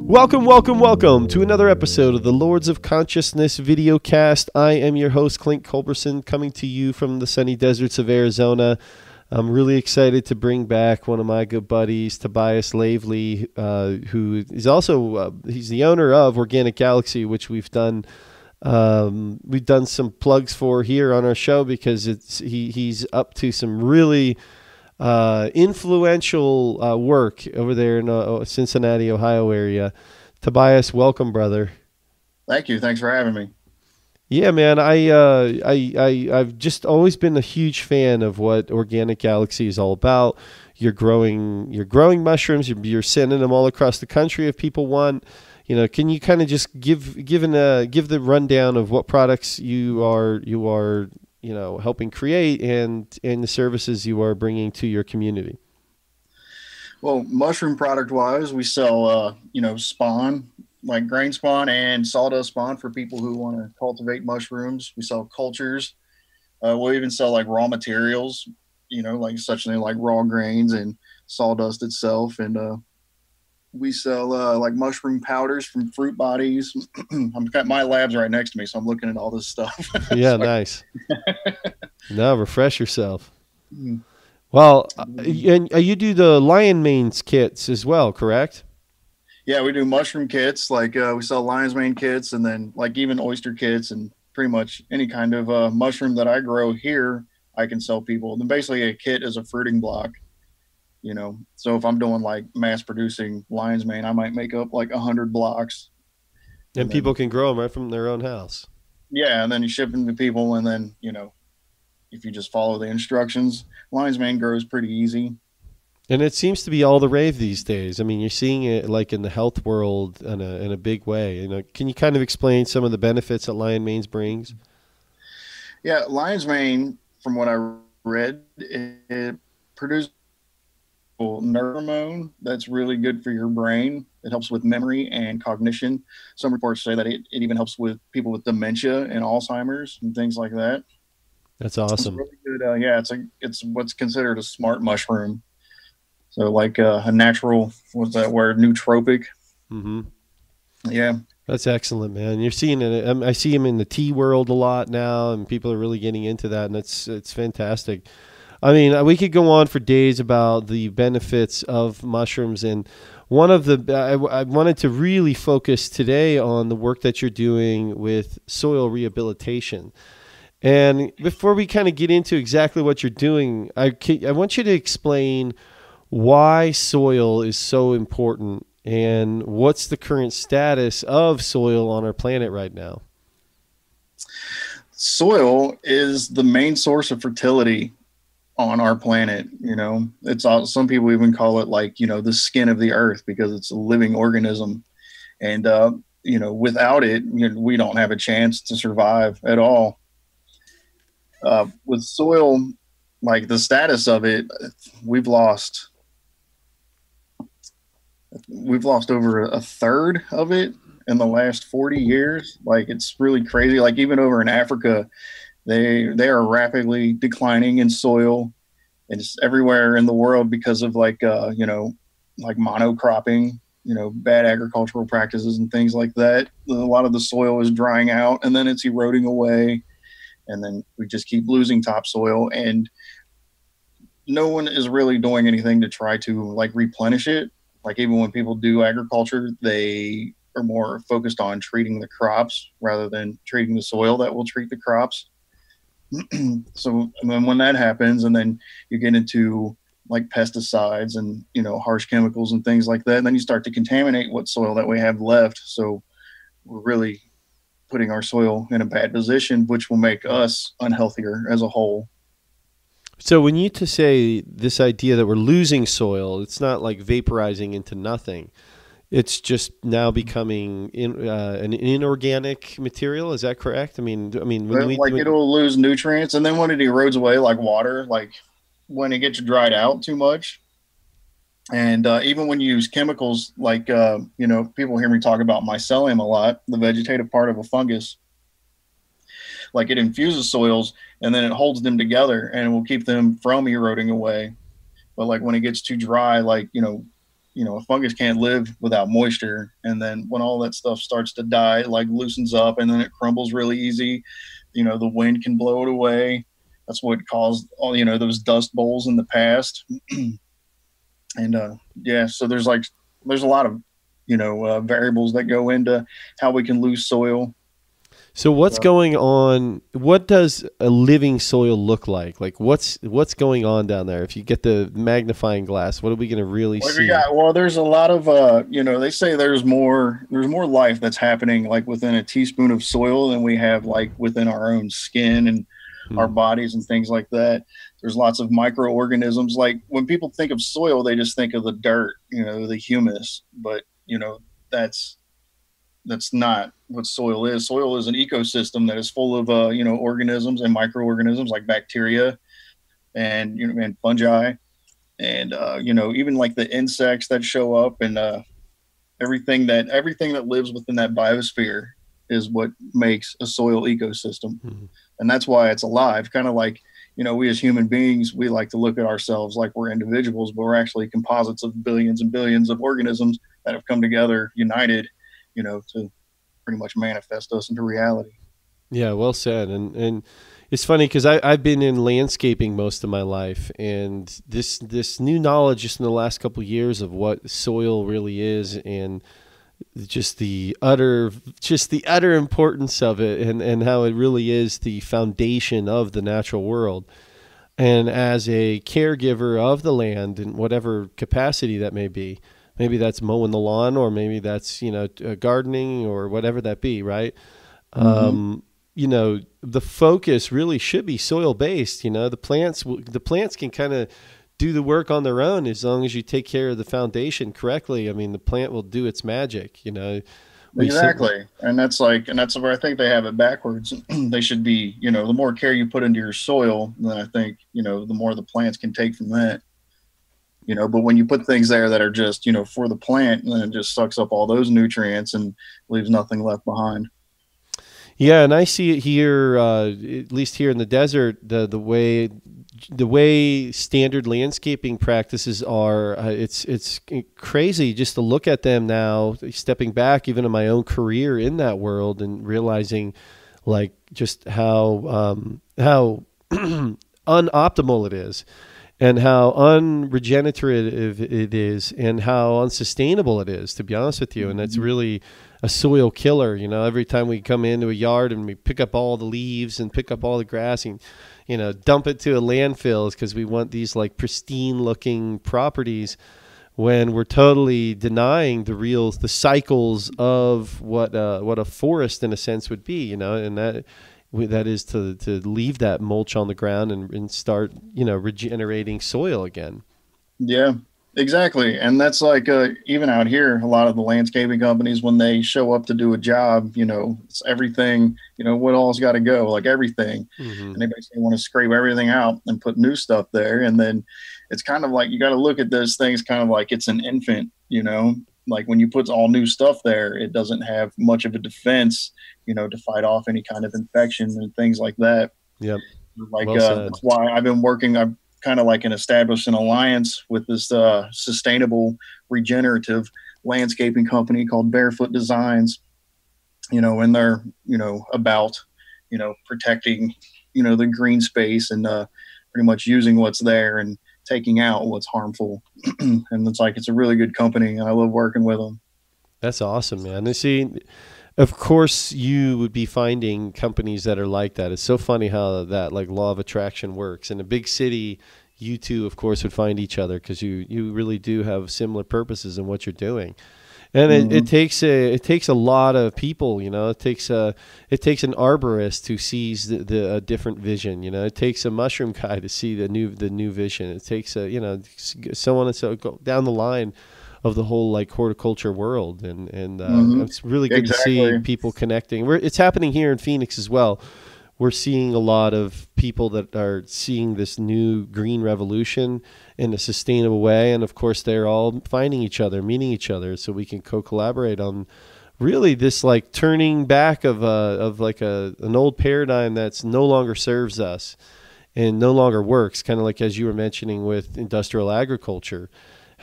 Welcome, welcome, welcome to another episode of the Lords of Consciousness videocast. I am your host, Clint-Culberson, coming to you from the sunny deserts of Arizona. I'm really excited to bring back one of my good buddies, Tobias-lavely, who is also he's the owner of Organic Galaxy, which we've done some plugs for here on our show because he's up to some really influential work over there in Cincinnati, Ohio area. Tobias, welcome, brother. Thank you. Thanks for having me. Yeah, man. I've just always been a huge fan of what Organic Galaxy is all about. You're growing mushrooms. You're sending them all across the country if people want. You know, can you kind of just give the rundown of what products you are helping create and the services you are bringing to your community? Well, mushroom product wise, we sell, spawn, like grain spawn and sawdust spawn for people who want to cultivate mushrooms. We sell cultures. We'll even sell like raw materials, like such thing like raw grains and sawdust itself. And we sell like mushroom powders from fruit bodies. I've got my labs right next to me, so I'm looking at all this stuff. Yeah, nice. No, refresh yourself. Well, and you do the lion manes kits as well, correct? Yeah, we do mushroom kits. Like we sell lion's mane kits, and then like even oyster kits, and pretty much any kind of mushroom that I grow here, I can sell people. And basically, a kit is a fruiting block. So if I'm doing like mass producing lion's mane, I might make up like 100 blocks, And people can grow them right from their own house. yeah, and then you ship them to people, and then if you just follow the instructions, lion's mane grows pretty easy. And it seems to be all the rave these days. I mean, you're seeing it like in the health world in a big way. Can you kind of explain some of the benefits that lion manes brings? Yeah, lion's mane, from what I read, it produces neurohormone that's really good for your brain. It helps with memory and cognition. Some reports say that it even helps with people with dementia and Alzheimer's and things like that. That's It's awesome. really good. Yeah, it's what's considered a smart mushroom. So like a natural, what's that word? Nootropic. Mm-hmm. Yeah. That's excellent, man. You're seeing it. I see him in the tea world a lot now, and people are really getting into that, and it's fantastic. I mean, we could go on for days about the benefits of mushrooms, and one of the I wanted to really focus today on the work that you're doing with soil rehabilitation. And before we kind of get into exactly what you're doing, I want you to explain why soil is so important and what's the current status of soil on our planet right now. Soil is the main source of fertility on our planet. It's all, some people even call it like, the skin of the earth because it's a living organism. And, without it, we don't have a chance to survive at all. With soil, like the status of it, we've lost over a third of it in the last 40 years. Like it's really crazy. Like even over in Africa, they are rapidly declining in soil, and it's everywhere in the world because of like like monocropping, bad agricultural practices and things like that. A lot of the soil is drying out and then it's eroding away, and then we just keep losing topsoil, and no one is really doing anything to try to like replenish it. Like even when people do agriculture, they are more focused on treating the crops rather than treating the soil that will treat the crops. So when that happens, and then you get into like pesticides and harsh chemicals and things like that, and then you start to contaminate what soil that we have left. So we're really putting our soil in a bad position, which will make us unhealthier as a whole. So when you to say this idea that we're losing soil, it's not like vaporizing into nothing. It's just now becoming an inorganic material. Is that correct? Like it'll lose nutrients, and then when it erodes away, like water, like when it gets dried out too much, and even when you use chemicals, like people hear me talk about mycelium a lot, the vegetative part of a fungus. Like it infuses soils and then it holds them together and it will keep them from eroding away. But like when it gets too dry, like a fungus can't live without moisture. And then when all that stuff starts to die, it like loosens up and then it crumbles really easy. The wind can blow it away. That's what caused all, those dust bowls in the past. And yeah, so there's a lot of, variables that go into how we can lose soil. So what's going on? What does a living soil look like? Like what's going on down there? If you get the magnifying glass, what are we going to really see? Well, there's a lot of they say there's more life that's happening like within a teaspoon of soil than we have like within our own skin and our bodies and things like that. There's lots of microorganisms. Like when people think of soil, they just think of the dirt, the humus, but that's not what soil is. Soil is an ecosystem that is full of organisms and microorganisms like bacteria and and fungi and even like the insects that show up and everything that lives within that biosphere is what makes a soil ecosystem. And that's why it's alive. Kind of like we as human beings, we like to look at ourselves like we're individuals, but we're actually composites of billions and billions of organisms that have come together united to pretty much manifest us into reality. Yeah, well said. And it's funny because I've been in landscaping most of my life, and this new knowledge just in the last couple of years of what soil really is, and just the utter importance of it, and how it really is the foundation of the natural world. And as a caregiver of the land in whatever capacity that may be, maybe that's mowing the lawn, or maybe that's gardening, or whatever that be, right? The focus really should be soil based. The plants can kind of do the work on their own as long as you take care of the foundation correctly. I mean, the plant will do its magic. Exactly, and that's where I think they have it backwards. They should be, the more care you put into your soil, then I think the more the plants can take from that. But when you put things there that are just, for the plant, then it just sucks up all those nutrients and leaves nothing left behind. Yeah, and I see it here, at least here in the desert, the way standard landscaping practices are. It's crazy just to look at them now, stepping back, even in my own career in that world, and realizing, like, just how unoptimal it is, and how unregenerative it is, and how unsustainable it is, to be honest with you. And that's really a soil killer. Every time we come into a yard and we pick up all the leaves and pick up all the grass and, dump it to a landfill because we want these like pristine looking properties, when we're totally denying the cycles of what a forest in a sense would be, and that is to leave that mulch on the ground and start, regenerating soil again. Yeah, exactly. And that's like, even out here, a lot of the landscaping companies, when they show up to do a job, it's everything, what all's got to go, like everything. And they basically want to scrape everything out and put new stuff there. And then it's kind of like, you got to look at those things kind of like it's an infant, like when you put all new stuff there, it doesn't have much of a defense, to fight off any kind of infection and things like that. Yep. Like, that's why I've kind of like established an alliance with this sustainable regenerative landscaping company called Barefoot Designs, and they're, about, protecting, the green space and pretty much using what's there and taking out what's harmful. And it's a really good company, and I love working with them. That's awesome, man. And see, of course you would be finding companies that are like that. It's so funny how that like law of attraction works. In a big city, you two, of course, would find each other because you really do have similar purposes in what you're doing. And it takes a lot of people, it takes an arborist who sees the different vision, it takes a mushroom guy to see the new vision. It takes so on and so go down the line of the whole like horticulture world. And it's really good to see people connecting. It's happening here in Phoenix as well. We're seeing a lot of people that are seeing this new green revolution in a sustainable way. And of course, they're all finding each other, meeting each other, so we can co-collaborate on really this like turning back of an old paradigm that's no longer serves us and no longer works. Kind of like, as you were mentioning with industrial agriculture,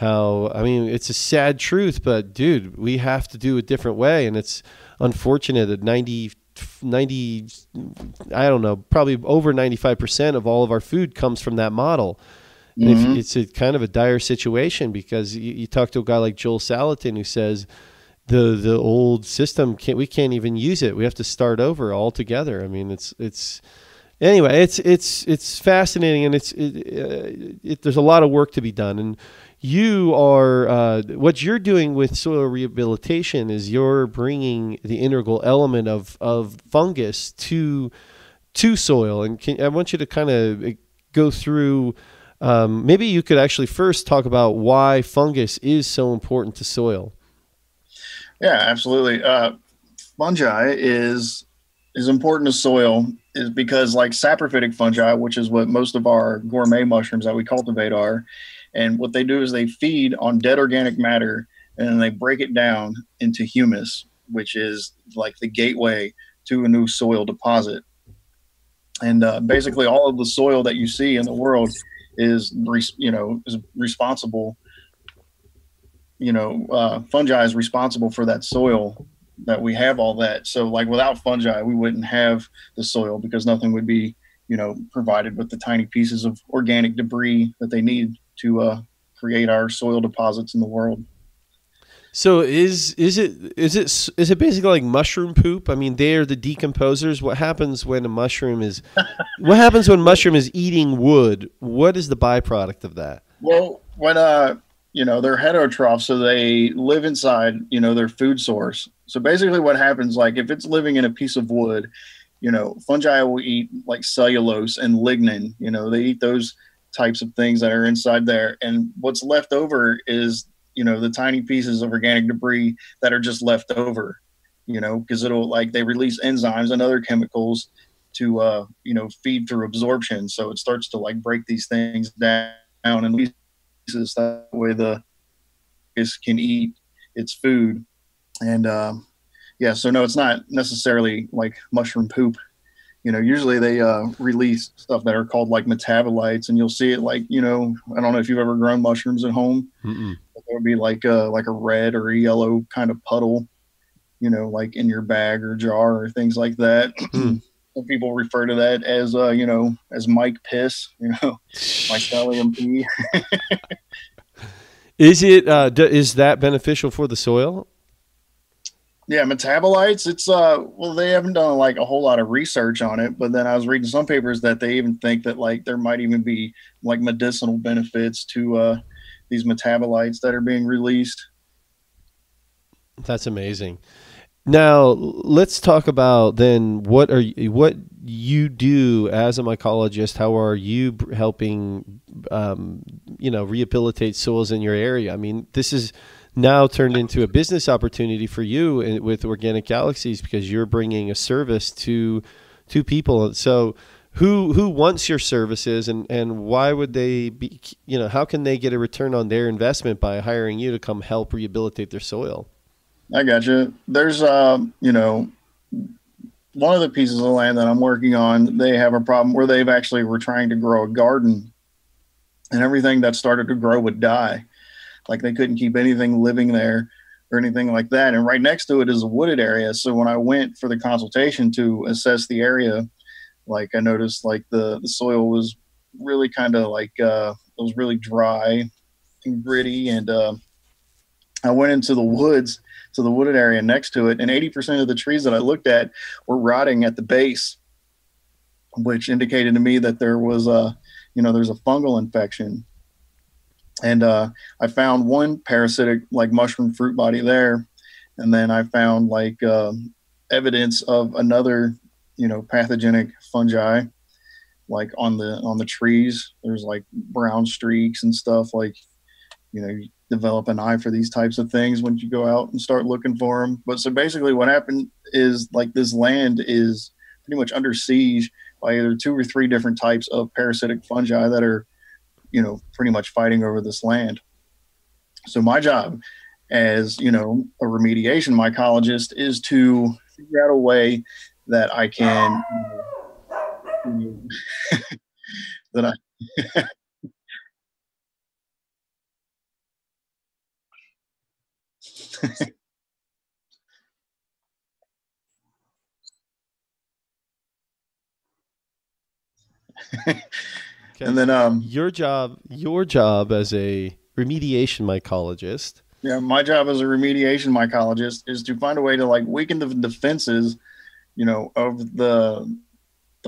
how, I mean, it's a sad truth, but dude, we have to do a different way. And it's unfortunate that 90, I don't know, probably over 95% of all of our food comes from that model. And if Hmm. it's a kind of a dire situation, because you talk to a guy like Joel Salatin who says the old system we can't even use it. We have to start over altogether. I mean, it's anyway, it's fascinating, and there's a lot of work to be done. And you are what you're doing with soil rehabilitation is you're bringing the integral element of fungus to soil. And I want you to kind of go through. Maybe you could actually first talk about why fungus is so important to soil. Yeah, absolutely. Fungi is important to soil is because like saprophytic fungi, which is what most of our gourmet mushrooms that we cultivate are, and what they do is they feed on dead organic matter and then they break it down into humus, which is like the gateway to a new soil deposit. And basically, all of the soil that you see in the world is is responsible. Fungi is responsible for that soil that we have all that. So like without fungi, we wouldn't have the soil because nothing would be, provided with the tiny pieces of organic debris that they need to create our soil deposits in the world. So is it basically like mushroom poop? I mean, they are the decomposers. What happens when mushroom is eating wood? What is the byproduct of that? Well, when they're heterotrophs, so they live inside, their food source. So basically what happens, like if it's living in a piece of wood, fungi will eat like cellulose and lignin, they eat those types of things that are inside there. And what's left over is, the tiny pieces of organic debris that are just left over, because it'll like they release enzymes and other chemicals to, feed through absorption. So it starts to like break these things down and pieces that way the fish can eat its food. And yeah, so no, it's not necessarily like mushroom poop. Usually they release stuff that are called like metabolites, and you'll see it like, I don't know if you've ever grown mushrooms at home, Mm-mm. but there would be like a red or a yellow kind of puddle, like in your bag or jar or things like that. Hmm. Some people refer to that as, as Mike piss, mycelium pee. Is that beneficial for the soil? Yeah, metabolites. It's well, they haven't done like a whole lot of research on it, but then I was reading some papers that they even think that like there might even be like medicinal benefits to these metabolites that are being released. That's amazing. Now let's talk about then what you do as a mycologist. How are you helping, rehabilitate soils in your area? I mean, this is now turned into a business opportunity for you with Organic Galaxies because you're bringing a service to people. So who wants your services, and why would they be? How can they get a return on their investment by hiring you to come help rehabilitate their soil? I got you. There's one of the pieces of land that I'm working on. They have a problem where they've actually were trying to grow a garden, and everything that started to grow would die. Like they couldn't keep anything living there or anything like that. And right next to it is a wooded area. So when I went for the consultation to assess the area, like I noticed like the soil was really kind of like it was really dry and gritty. And I went into the woods to the wooded area next to it, and 80% of the trees that I looked at were rotting at the base, which indicated to me that there was there's a fungal infection. And I found one parasitic like mushroom fruit body there, and then I found like evidence of another pathogenic fungi like on the trees. There's like brown streaks and stuff. Like you develop an eye for these types of things once you go out and start looking for them. But so basically, what happened is like this land is pretty much under siege by either two or three different types of parasitic fungi that are pretty much fighting over this land. So my job as, a remediation mycologist is to figure out a way that I can, that I, Okay, And then so your job as a remediation mycologist. yeah, my job as a remediation mycologist is to find a way to like weaken the defenses, of the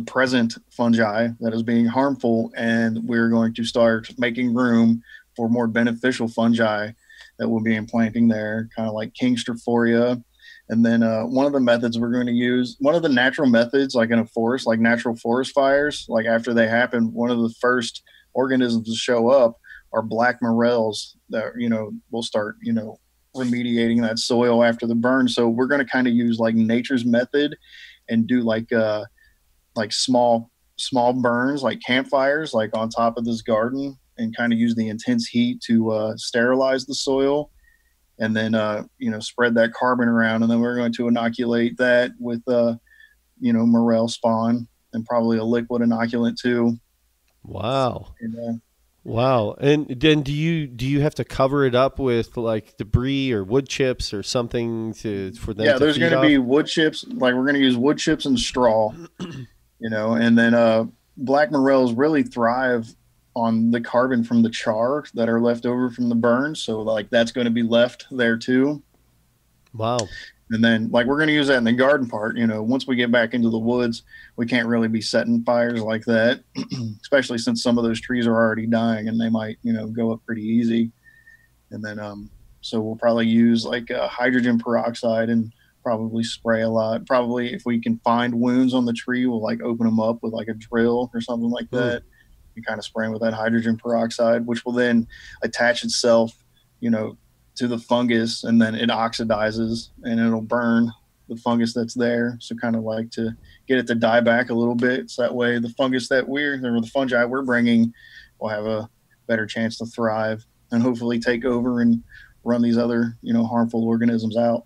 present fungi that is being harmful, and we're going to start making room for more beneficial fungi that we'll be implanting there, kind of like King Strophoria. And then one of the methods we're going to use, one of the natural methods, like in a forest, like natural forest fires, like after they happen, one of the first organisms to show up are black morels that, will start, remediating that soil after the burn. So we're going to kind of use like nature's method and do like small burns like campfires like on top of this garden, and kind of use the intense heat to sterilize the soil, and then spread that carbon around, and then we're going to inoculate that with morel spawn, and probably a liquid inoculant too. Wow. And, Wow. And then do you have to cover it up with like debris or wood chips or something to for them yeah, to there's feed going to be off? wood chips, like we're going to use wood chips and straw, and then black morels really thrive on the carbon from the char that are left over from the burn, so like that's going to be left there too. Wow. And then like we're going to use that in the garden part. Once we get back into the woods, we can't really be setting fires like that, especially since some of those trees are already dying and they might go up pretty easy. And then so we'll probably use like hydrogen peroxide and probably spray a lot. Probably if we can find wounds on the tree, we'll like open them up with like a drill or something like Hmm. that, and kind of spray them with that hydrogen peroxide, which will then attach itself, you know, to the fungus, and then it oxidizes and it'll burn the fungus that's there. So kind of like to get it to die back a little bit. So that way the fungus that or the fungi we're bringing will have a better chance to thrive and hopefully take over and run these other, harmful organisms out.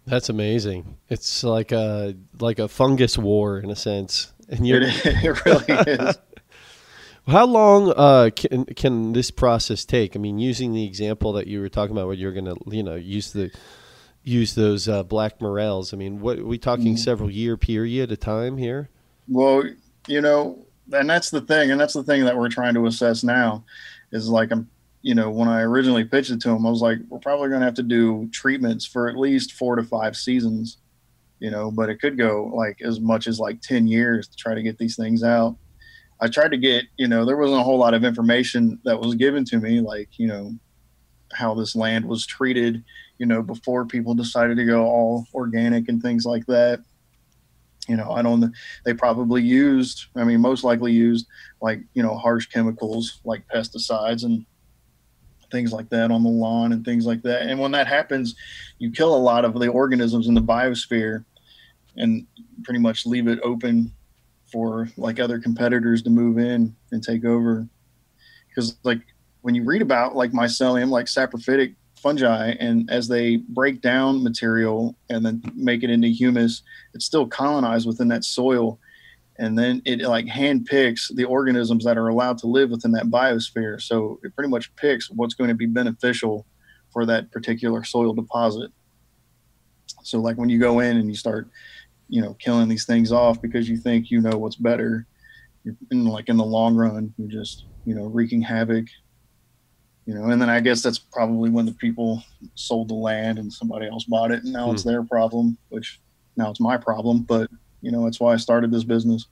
That's amazing. It's like a fungus war in a sense. And It, you're it really is. how long can this process take? I mean, using the example that you were talking about, where you're going to use those black morels. I mean, what are we talking Mhm. several year period of time here? Well, and that's the thing that we're trying to assess now is like when I originally pitched it to him, I was like, we're probably going to have to do treatments for at least 4 to 5 seasons, but it could go like as much as like 10 years to try to get these things out. I tried to get, there wasn't a whole lot of information that was given to me, like, how this land was treated, before people decided to go all organic and things like that. I don't, they probably used, I mean, most likely used like, harsh chemicals like pesticides and things like that on the lawn and things like that. And when that happens, you kill a lot of the organisms in the biosphere and pretty much leave it open for like other competitors to move in and take over. Because like when you read about like mycelium, like saprophytic fungi, and as they break down material and then make it into humus, it's still colonized within that soil, and then it like hand picks the organisms that are allowed to live within that biosphere. So it pretty much picks what's going to be beneficial for that particular soil deposit. So like when you go in and you start, killing these things off because you think you know what's better, in the long run, you're just wreaking havoc. And then I guess that's probably when the people sold the land and somebody else bought it, and now Hmm. it's their problem, which now it's my problem. But that's why I started this business.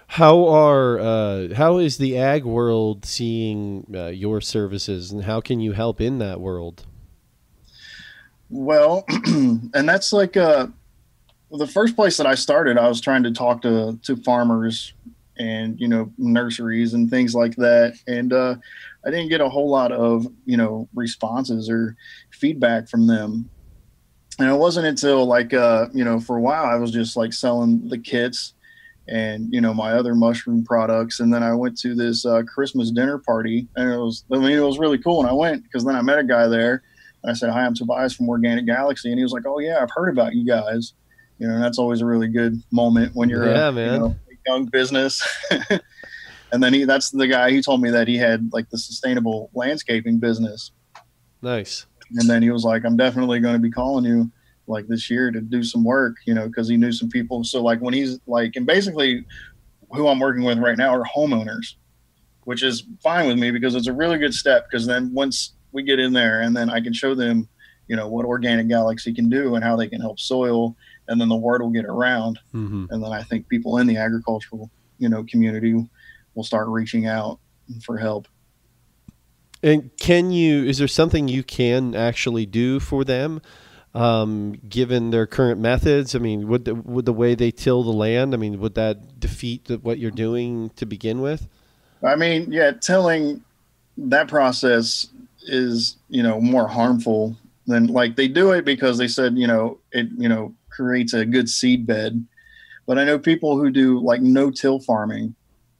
How is the ag world seeing your services, and how can you help in that world? Well, and that's like the first place that I started. I was trying to talk to farmers and nurseries and things like that, and I didn't get a whole lot of responses or feedback from them. And it wasn't until like for a while I was just like selling the kits and my other mushroom products, and then I went to this Christmas dinner party, and it was really cool. And I went because then I met a guy there, and I said, "Hi, I'm Tobias from Organic Galaxy," and he was like, "Oh yeah, I've heard about you guys." And that's always a really good moment when you're a Yeah, man. a young business. And then that's the guy. He told me that he had like the sustainable landscaping business, Nice. and then he was like, "I'm definitely going to be calling you like this year to do some work," because he knew some people. So like when he's like, and basically who I'm working with right now are homeowners, which is fine with me because it's a really good step. Because then once we get in there, and then I can show them, what organic galaxy can do and how they can help soil, and then the word will get around, Hmm. and then I think people in the agricultural, community will start reaching out for help. And is there something you can actually do for them, given their current methods? I mean, would the way they till the land, I mean, would that defeat what you're doing to begin with? I mean, yeah, telling that process is, more harmful than, like, they do it because they said, it, creates a good seed bed. But I know people who do like no-till farming,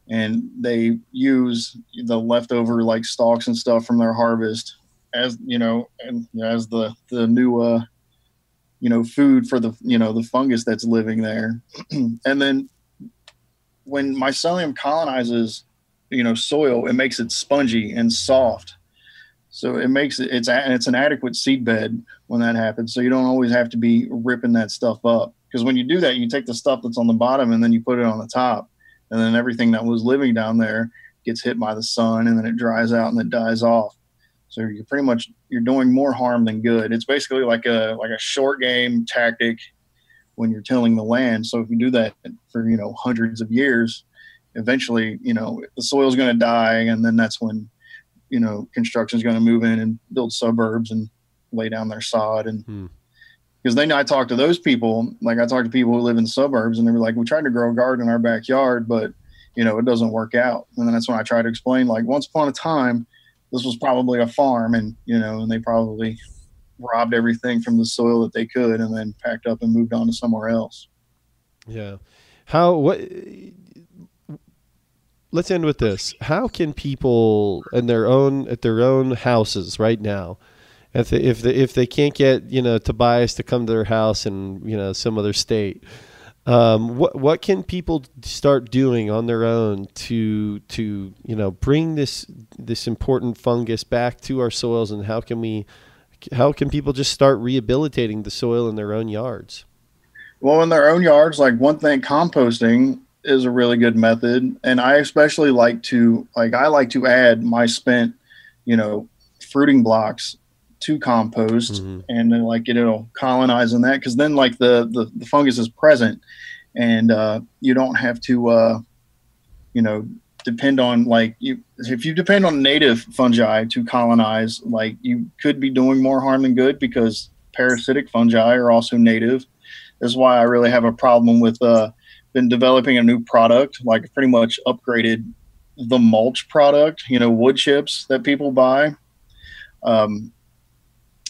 and they use the leftover like stalks and stuff from their harvest as, and as the new food for the, the fungus that's living there. And then when mycelium colonizes, soil, it makes it spongy and soft. So it makes it's an adequate seed bed when that happens. So you don't always have to be ripping that stuff up, because when you do that, you take the stuff that's on the bottom and then you put it on the top, and then everything that was living down there gets hit by the sun, and then it dries out and it dies off. So you're doing more harm than good. It's basically like a short game tactic when you're tilling the land. So if you do that for, hundreds of years, eventually, the soil's going to die. And then that's when, construction is going to move in and build suburbs and lay down their sod. And Hmm. because then I talk to those people, like I talk to people who live in suburbs, and they were like, we tried to grow a garden in our backyard, but, it doesn't work out. And then that's when I try to explain, like, once upon a time, this was probably a farm, and, and they probably robbed everything from the soil that they could, and then packed up and moved on to somewhere else. Yeah. How, what, let's end with this. How can people at their own houses right now, if they can't get, Tobias to come to their house in, some other state, what can people start doing on their own to bring this important fungus back to our soils, and how can people just start rehabilitating the soil in their own yards? Well, in their own yards, like, one thing, composting is a really good method. And I especially I like to add my spent, you know, fruiting blocks to compost, Hmm. and then, like, it'll colonize in that. Cause then, like, the fungus is present, and you don't have to, you know, depend on, like, if you depend on native fungi to colonize, like, you could be doing more harm than good, because parasitic fungi are also native. That's why I really have a problem with been developing a new product, like pretty much upgraded the mulch product, wood chips that people buy, um,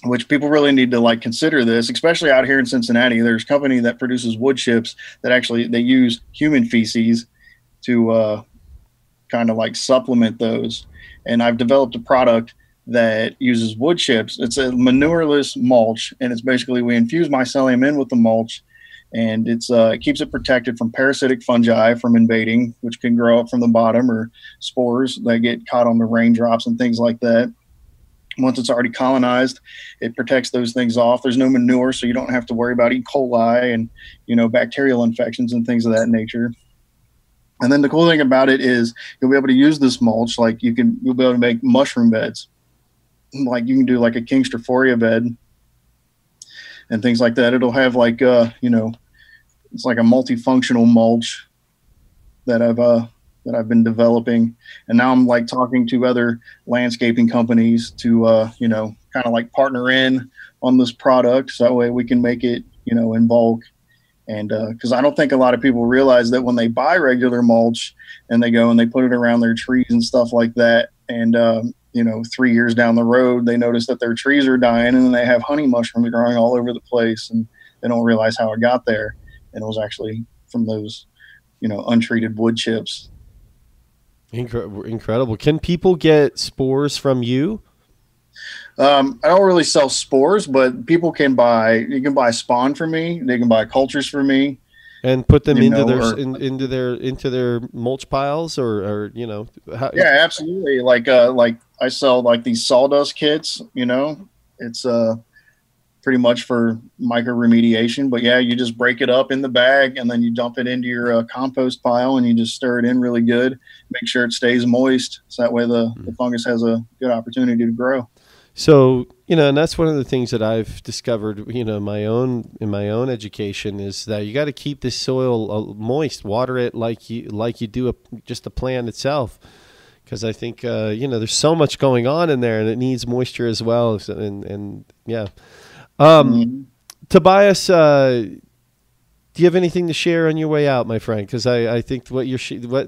which people really need to, like, consider this, especially out here in Cincinnati. There's a company that produces wood chips that actually they use human feces to kind of like supplement those. And I've developed a product that uses wood chips. It's a manureless mulch, and it's basically, we infuse mycelium in with the mulch, and it keeps it protected from parasitic fungi from invading, which can grow up from the bottom, or spores that get caught on the raindrops and things like that. Once it's already colonized, it protects those things off. There's no manure, so you don't have to worry about E. coli and, bacterial infections and things of that nature. And then the cool thing about it is you'll be able to use this mulch, like, you'll be able to make mushroom beds. Like, you can do like a King Strophoria bed and things like that. It'll have, like, it's like a multifunctional mulch that I've been developing, and now I'm, like, talking to other landscaping companies to kind of like partner in on this product, so that way we can make it, in bulk. And because I don't think a lot of people realize that when they buy regular mulch and they go and they put it around their trees and stuff like that, and 3 years down the road, they notice that their trees are dying, and then they have honey mushrooms growing all over the place, and they don't realize how it got there. And it was actually from those, untreated wood chips. Incredible. Can people get spores from you? I don't really sell spores, but you can buy spawn from me. They can buy cultures from me, And put them or into their mulch piles, or how, yeah, absolutely. Like I sell, like, these sawdust kits, it's pretty much for micro remediation. But yeah, you just break it up in the bag and then you dump it into your compost pile and you just stir it in really good. Make sure it stays moist, so that way the fungus has a good opportunity to grow. So, and that's one of the things that I've discovered, in my own education, is that you got to keep this soil moist, water it like you do just the plant itself. Because I think, there's so much going on in there and it needs moisture as well. So, and yeah. Tobias, do you have anything to share on your way out, my friend? Because I think what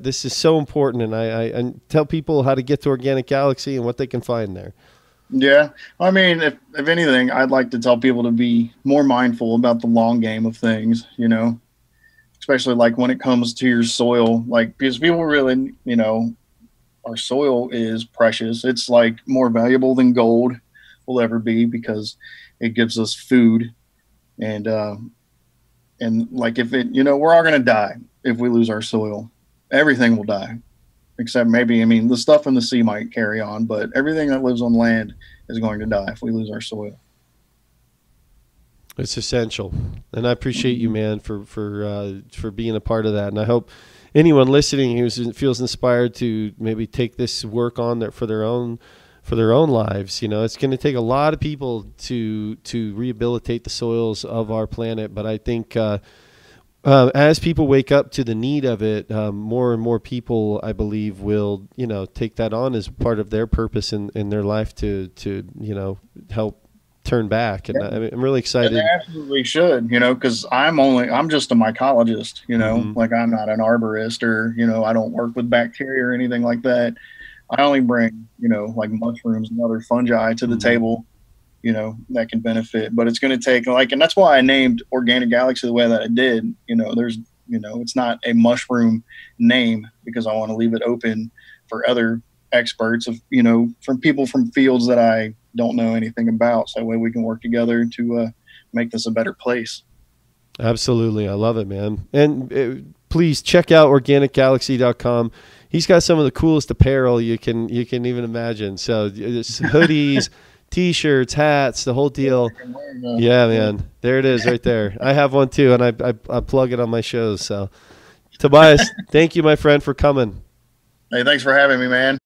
this is so important, and I tell people how to get to Organic Galaxy and what they can find there. Yeah. I mean, if anything, I'd like to tell people to be more mindful about the long game of things, especially like when it comes to your soil, like, because people really, our soil is precious. It's like more valuable than gold will ever be, because it gives us food. And like, if it, we're all going to die if we lose our soil. Everything will die, except maybe, the stuff in the sea might carry on, but everything that lives on land is going to die if we lose our soil. It's essential. And I appreciate you, man, for being a part of that. And I hope anyone listening who feels inspired to maybe take this work on for their own lives. It's going to take a lot of people to rehabilitate the soils of our planet. But I think as people wake up to the need of it, more and more people, I believe, will take that on as part of their purpose in their life to help turn back. And I'm really excited. And they absolutely should, because I'm just a mycologist, like I'm not an arborist, or I don't work with bacteria or anything like that. I only bring, like mushrooms and other fungi to the table, that can benefit. But it's going to take, and that's why I named Organic Galaxy the way that I did. There's, it's not a mushroom name, because I want to leave it open for other experts from people from fields that I don't know anything about. So that way we can work together to make this a better place. Absolutely. I love it, man. And please check out organicgalaxy.com. He's got some of the coolest apparel you can even imagine. So it's hoodies, T-shirts, hats, the whole deal. Yeah, man. There it is right there. I have one too, and I plug it on my shows. So Tobias, thank you, my friend, for coming. Hey, thanks for having me, man.